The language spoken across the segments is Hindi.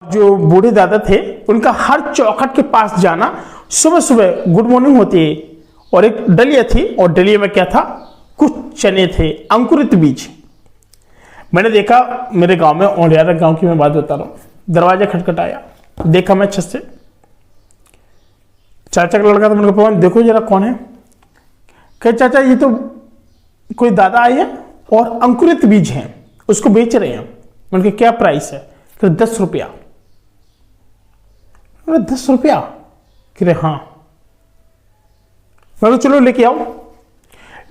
जो बूढ़े दादा थे उनका हर चौखट के पास जाना, सुबह सुबह गुड मॉर्निंग होती है और एक डलिया थी और डलिया में क्या था, कुछ चने थे, अंकुरित बीज। मैंने देखा मेरे गांव में, और यार गांव की मैं बात बता रहा हूँ, दरवाजा खटखटाया, देखा मैं छत से, चाचा का लड़का था, मैंने कहा देखो जरा कौन है। कहे चाचा ये तो कोई दादा आए हैं और अंकुरित बीज हैं, उसको बेच रहे हैं। मैंने कहा क्या प्राइस है? कहे 10 रुपया। 10 रुपया? कह हाँ। मैं चलो लेके आओ।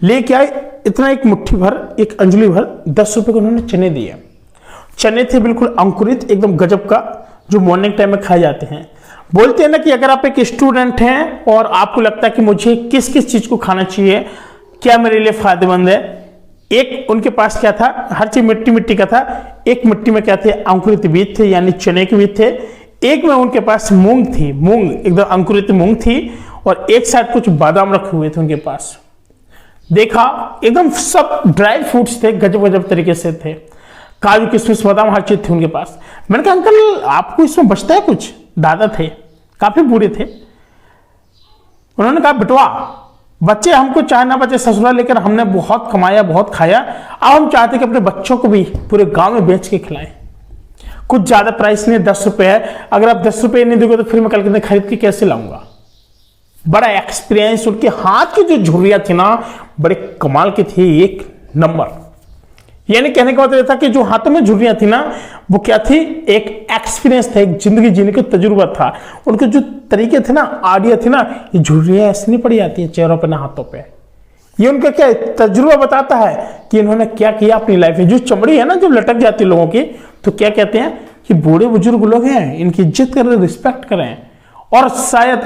लेके आए, इतना एक मुट्ठी भर, एक अंजलि भर 10 रुपए को उन्होंने चने दिए। चने थे बिल्कुल अंकुरित, एकदम गजब का, जो मॉर्निंग टाइम में खाए जाते हैं। बोलते हैं ना कि अगर आप एक स्टूडेंट हैं और आपको लगता है कि मुझे किस किस चीज को खाना चाहिए, क्या मेरे लिए फायदेमंद है, एक उनके पास क्या था, हर चीज मिट्टी मिट्टी का था। एक मिट्टी में क्या थे, अंकुरित बीज थे, यानी चने के बीज थे। एक में उनके पास मूंग थी, मूंग एकदम अंकुरित मूंग थी, और एक साइड कुछ बादाम रखे हुए थे उनके पास। देखा एकदम सब ड्राई फ्रूट्स थे, गजब गजब तरीके से थे, काजू किशमिश बादाम हर चीज थी उनके पास। मैंने कहा अंकल आपको इसमें बचता है कुछ? दादा थे, काफी बूढ़े थे। उन्होंने कहा बेटवा, बच्चे हमको चाहे ना बच्चे ससुराल लेकर हमने बहुत कमाया, बहुत खाया, अब हम चाहते कि अपने बच्चों को भी पूरे गांव में बेच के खिलाएं। कुछ ज्यादा प्राइस नहीं, 10 रुपए है, अगर आप 10 रुपए नहीं दोगे तो फिर मैं कल के खरीद के कैसे लाऊंगा। बड़ा एक्सपीरियंस, उनके हाथ की जो झुर्रियां थी ना, बड़े कमाल की थी, एक नंबर। यानी कहने का मतलब था कि जो हाथों में झुर्रियां थी ना, वो क्या थी, एक एक्सपीरियंस था, एक जिंदगी जीने का तजुर्बा था। उनके जो तरीके थे ना, आइडिया थी ना, ये झुर्रियां ऐसे नहीं पड़ी जाती है चेहरों पे ना हाथों पे। ये उनका क्या तजुर्बा बताता है कि इन्होंने क्या किया अपनी लाइफ में। जो चमड़ी है ना जो लटक जाती है लोगों की, तो क्या कहते हैं कि बूढ़े बुजुर्ग लोग हैं, इनकी इज्जत करें, रिस्पेक्ट करें। और शायद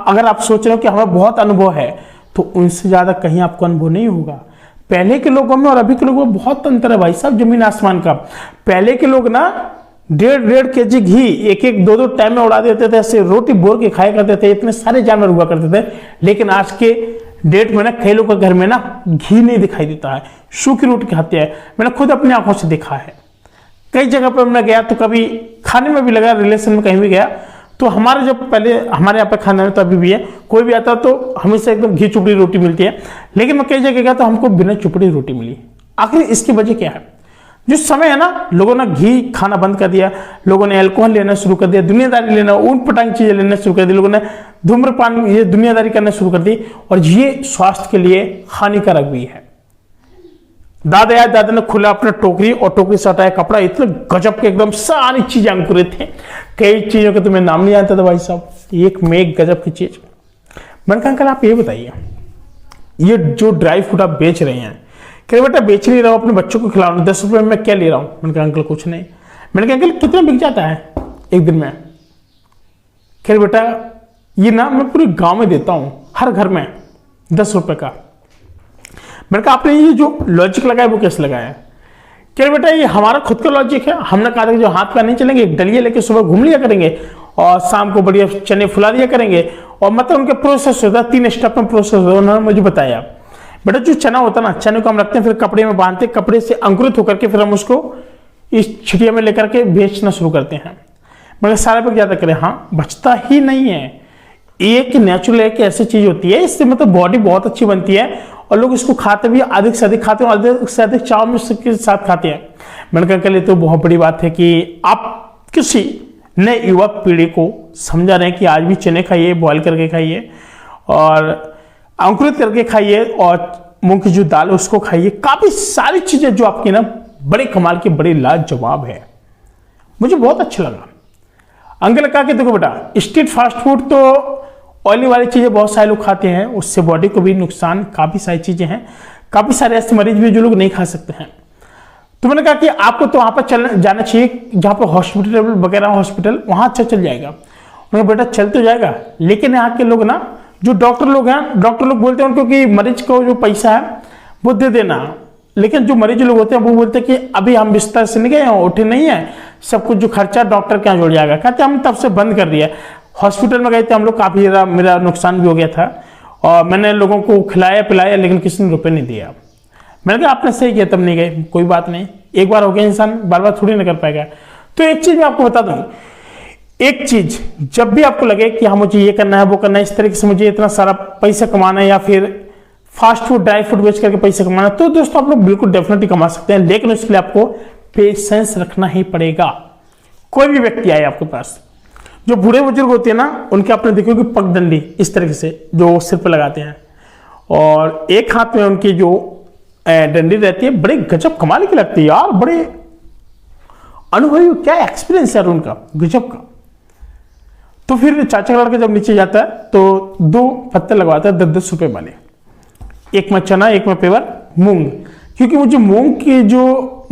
अगर आप सोच रहे हो कि हमें बहुत अनुभव है, तो उनसे ज्यादा कहीं आपको अनुभव नहीं होगा। पहले के लोगों में और अभी के लोगों में बहुत अंतर है भाई साहब, जमीन आसमान का। पहले के लोग ना 1.5 केजी घी एक एक 2 टाइम में उड़ा देते थे, ऐसे रोटी बोर के खाया करते थे, इतने सारे जानवर हुआ करते थे। लेकिन आज के डेट में ना कई लोगों के घर में ना घी नहीं दिखाई देता है, सूखी रोटी खाते हैं। मैंने खुद अपनी आंखों से देखा है। कई जगह पर मैं गया तो कभी खाने में भी लगा, रिलेशन में कहीं भी गया, तो हमारे जब पहले हमारे यहाँ पे खाना है, तो अभी भी है, कोई भी आता तो हमेशा एकदम घी चुपड़ी रोटी मिलती है। लेकिन मैं कई जगह गया तो हमको बिना चुपड़ी रोटी मिली। आखिर इसकी वजह क्या है? जो समय है ना, लोगों ने घी खाना बंद कर दिया, लोगों ने अल्कोहल लेना शुरू कर दिया, दुनियादारी लेना, ऊट पटांग चीजें लेना शुरू कर दी, लोगों ने धूम्रपान, ये दुनियादारी करना शुरू कर दी, और ये स्वास्थ्य के लिए हानिकारक भी है। दादा ने खुला अपना टोकरी और टोकरी से हटाया कपड़ा, इतने गजब के एकदम सारी चीजें अंकुरित थे। कई चीजों के तो मैं नाम नहीं जानता था भाई साहब, एक में एक गजब की चीज। मैंने कहा अंकल आप ये बताइए, ये जो ड्राई फ्रूट आप बेच रहे हैं, कह बेटा बेच नहीं रहा हूं, अपने बच्चों को खिला रहा हूं, 10 रुपए में मैं क्या ले रहा हूं? मैंने कहा अंकल कुछ नहीं। मैंने कहा अंकल कितना बिक जाता है एक दिन में? कह बेटा ये ना मैं पूरे गांव में देता हूं, हर घर में 10 रुपए का। मैंने कहा आपने ये जो लॉजिक लगाया वो कैसे लगाया है? कह बेटा ये हमारा खुद का लॉजिक है, हमने कहा था कि जो हाथ पैर नहीं चलेंगे, एक डलिया लेके सुबह घूम लिया करेंगे और शाम को बढ़िया चने फुला दिया करेंगे। और मतलब उनके प्रोसेस होता है, 3 स्टेप में प्रोसेस होता है। उन्होंने मुझे बताया बेटा जो चना होता है ना, चने को हम रखते हैं, फिर कपड़े में बांधते, कपड़े से अंकुरित होकर के फिर हम उसको इस छिटिया में लेकर के बेचना शुरू करते हैं। मैंने सारे पर ज्यादा करें, हाँ बचता ही नहीं है। एक नेचुरल एक ऐसी चीज होती है, इससे मतलब बॉडी बहुत अच्छी बनती है और लोग इसको खाते भी अधिक से अधिक खाते हैं, अधिक से अधिक चाव में के साथ खाते हैं। मैंने कहा कल ये तो बहुत बड़ी बात है कि आप किसी नए युवा पीढ़ी को समझा रहे हैं कि आज भी चने खाइए, बॉयल करके खाइए और अंकुरित करके खाइए, और मूंग की जो दाल है उसको खाइए। काफी सारी चीजें जो आपकी ना बड़े कमाल की, बड़ी लाजवाब है। मुझे बहुत अच्छा लगा। अंकल कहा कि देखो बेटा स्ट्रीट फास्ट फूड तो ऑयली वाली चीजें बहुत सारे लोग खाते हैं, उससे बॉडी को भी नुकसान, काफी सारी चीजें हैं, काफी सारे ऐसे मरीज भी जो लोग नहीं खा सकते हैं। तो मैंने कहा कि आपको तो वहां पर जाना चाहिए जहां पर हॉस्पिटल वगैरह, हॉस्पिटल वहां अच्छा चल जाएगा। उन्होंने बेटा चल तो जाएगा, लेकिन यहाँ के लोग ना जो डॉक्टर लोग हैं, डॉक्टर लोग बोलते हैं उनको कि मरीज को जो पैसा है वो दे देना, लेकिन जो मरीज लोग होते हैं वो बोलते हैं कि अभी हम बिस्तर से नहीं गए, उठे नहीं है, सब कुछ जो खर्चा डॉक्टर क्या जुड़ जाएगा। कहते हम तब से बंद कर दिया। हॉस्पिटल में गए थे हम लोग, काफी ज्यादा मेरा नुकसान भी हो गया था और मैंने लोगों को खिलाया पिलाया, लेकिन किसी ने रुपए नहीं दिया। मैंने कहा आपने सही किया, तब नहीं गए, कोई बात नहीं, एक बार हो गया इंसान बार बार थोड़ी ना कर पाएगा। तो एक चीज मैं आपको बता दूं, एक चीज, जब भी आपको लगे कि हाँ मुझे ये करना है वो करना है, इस तरीके से मुझे इतना सारा पैसा कमाना है या फिर फास्ट फूड ड्राई फूड बेच करके पैसा कमाना है, तो दोस्तों आप लोग बिल्कुल डेफिनेटली कमा सकते हैं, लेकिन उसके लिए आपको पेशेंस रखना ही पड़ेगा। कोई भी व्यक्ति आए आपके पास, जो बूढ़े बुजुर्ग होते हैं ना, उनके आपने देखो कि पगडंडी इस तरीके से जो सिर पर लगाते हैं और एक हाथ में उनकी जो डंडी रहती है, बड़े गजब कमाल की लगती है यार, बड़े अनुभवी, क्या एक्सपीरियंस है उनका, गजब का। तो फिर चाचा का लड़का जब नीचे जाता है तो 2 पत्ते लगवाता है 10-10 रुपए वाले, एक में चना एक में पेवर मूंग, क्योंकि मुझे मूंग की जो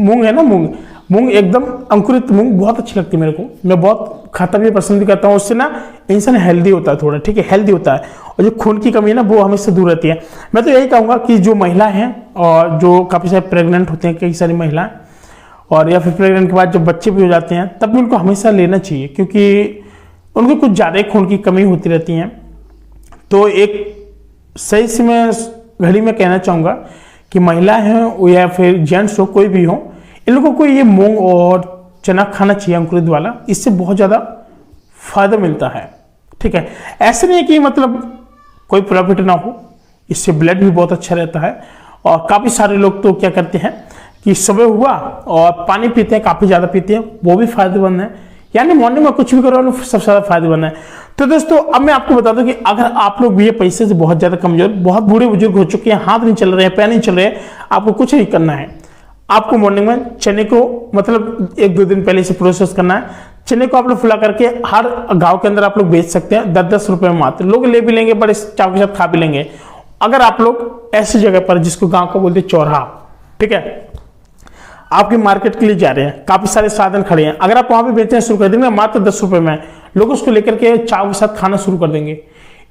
मूंग है ना, मूंग एकदम अंकुरित मूंग बहुत अच्छी लगती है मेरे को, मैं बहुत खाता भी पसंद भी करता हूँ। उससे ना इंसान हेल्दी होता है थोड़ा, ठीक है, हेल्दी होता है, और जो खून की कमी है ना वो हमेशा दूर रहती है। मैं तो यही कहूँगा कि जो महिला हैं और जो काफ़ी सारे प्रेग्नेंट होते हैं, कई सारी महिलाएं, और या फिर प्रेग्नेंट के बाद जब बच्चे भी हो जाते हैं तब भी उनको हमेशा लेना चाहिए, क्योंकि उनको कुछ ज़्यादा खून की कमी होती रहती है। तो एक सही से मैं घड़ी में कहना चाहूँगा कि महिला हैं या फिर जेंट्स हो, कोई भी हो, इन लोगों को ये मूंग और चना खाना चाहिए अंकुरित वाला, इससे बहुत ज़्यादा फायदा मिलता है, ठीक है। ऐसे नहीं कि मतलब कोई प्रॉफिट ना हो, इससे ब्लड भी बहुत अच्छा रहता है। और काफ़ी सारे लोग तो क्या करते हैं कि सुबह हुआ और पानी पीते हैं, काफ़ी ज़्यादा पीते हैं, वो भी फायदेमंद है, यानी मॉर्निंग में कुछ भी करो सबसे ज़्यादा फायदेमंद है। तो दोस्तों अब मैं आपको बता दूं कि अगर आप लोग भी ये पैसे से बहुत ज़्यादा कमजोर, बहुत बूढ़े बुजुर्ग हो चुके हैं, हाथ नहीं चल रहे हैं, पैर नहीं चल रहे हैं, आपको कुछ नहीं करना है, आपको मॉर्निंग में चने को मतलब 1-2 दिन पहले से प्रोसेस करना है। चने को आप लोग फुला करके हर गांव के अंदर आप लोग बेच सकते हैं 10-10 रुपए में मात्र, लोग ले भी लेंगे, बड़े चाव के साथ खा भी लेंगे। अगर आप लोग ऐसी जगह पर जिसको गांव का बोलते चौराहा, ठीक है, आपके मार्केट के लिए जा रहे हैं, काफी सारे साधन खड़े हैं, अगर आप वहां पे बेचना शुरू कर देंगे मात्र 10 रुपए में, लोग उसको लेकर के चाव के साथ खाना शुरू कर देंगे।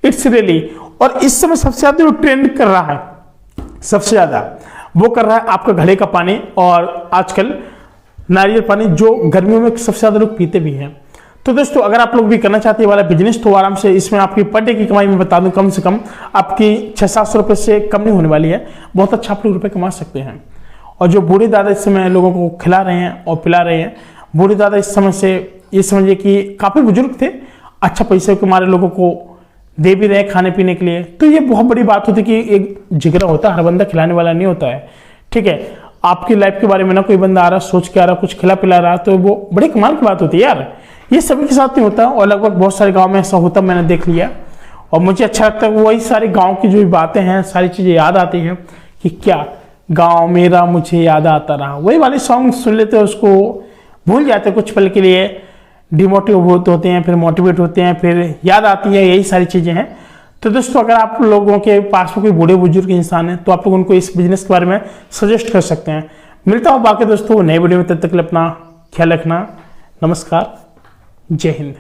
इट्स रियली, और इस समय सबसे ज्यादा जो ट्रेंड कर रहा है, सबसे ज्यादा वो कर रहा है आपका घड़े का पानी और आजकल नारियल पानी, जो गर्मियों में सबसे ज्यादा लोग पीते भी हैं। तो दोस्तों अगर आप लोग भी करना चाहते हैं वाला बिजनेस, तो आराम से इसमें आपकी पर डे की कमाई में बता दूं कम से कम आपकी 600-700 रुपए से कम नहीं होने वाली है, बहुत अच्छा आप लोग रुपए कमा सकते हैं। और जो बूढ़े दादा इस समय लोगों को खिला रहे हैं और पिला रहे हैं, बूढ़े दादा इस समय से ये समझिए कि काफी बुजुर्ग थे, अच्छा पैसे के मारे लोगों को दे भी रहे खाने पीने के लिए, तो ये बहुत बड़ी बात होती है कि एक जिगरा होता है, हर बंदा खिलाने वाला नहीं होता है, ठीक है। आपकी लाइफ के बारे में ना कोई बंदा आ रहा, सोच के आ रहा, कुछ खिला पिला रहा, तो वो बड़ी कमाल की बात होती है यार, ये सभी के साथ नहीं होता, और लगभग बहुत सारे गाँव में ऐसा होता मैंने देख लिया, और मुझे अच्छा लगता है वही सारे गाँव की जो बातें हैं, सारी चीजें याद आती हैं कि क्या गाँव मेरा मुझे याद आता रहा, वही वाले सॉन्ग सुन लेते हैं, उसको भूल जाते हैं कुछ पल के लिए, डिमोटिवेट होते हैं, फिर मोटिवेट होते हैं, फिर याद आती है, यही सारी चीजें हैं। तो दोस्तों अगर आप लोगों के पास में कोई बूढ़े बुजुर्ग इंसान है तो आप लोग उनको इस बिजनेस के बारे में सजेस्ट कर सकते हैं। मिलता हूँ बाकी दोस्तों नए वीडियो में, तब तक के लिए अपना ख्याल रखना। नमस्कार, जय हिंद।